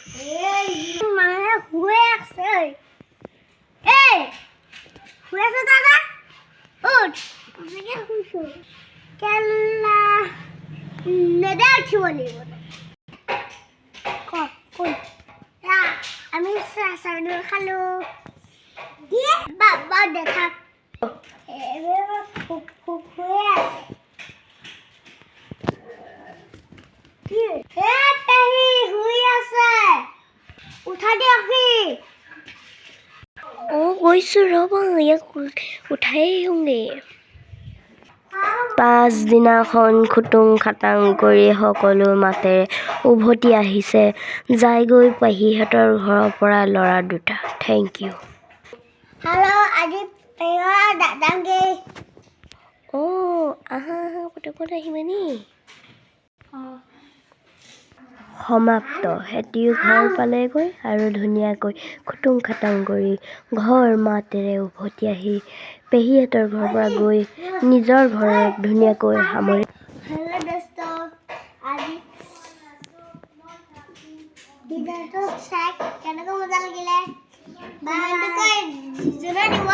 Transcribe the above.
এই মানে শুয়ে আছে এই শুয়ে আছে দাদা উঠ আমাকে শুইছো কেলা নেদে উঠিব লাগিব কই আমি চাহৰ খালো দিয়ে বাবা দেখা এবাৰ শুয়ে আছে কি এ পেহী শুই আছে উঠা দিয়কহি গৈছোঁ ৰ'বা ইয়াক উঠাই আহোঁগৈ পাছদিনাখন খুটুং খাটাং কৰি সকলো মাতেৰে উভতি আহিছে যায়গৈ পেহীহঁতৰ ঘৰৰ পৰা ল'ৰা দুটা থেংক ইউ হেল্ল' আজি পেহীৰ দাদাগে আহা পটকত আহিবা নি সমাপ্ত সেতিও ঘৰ পালেগৈ আৰু ধুনীয়াকৈ খুটুং খাটাং কৰি ঘৰ মাতেৰে উভতি আহি পেহীহঁতৰ ঘৰৰ পৰা গৈ নিজৰ ঘৰত ধুনীয়াকৈ সামৰি হেল্ল' দোস্ত আজি ভিডিঅ'টো চাই কেনেকৈ মজা লাগিলে বাহঁতকৈ জোৰা দিব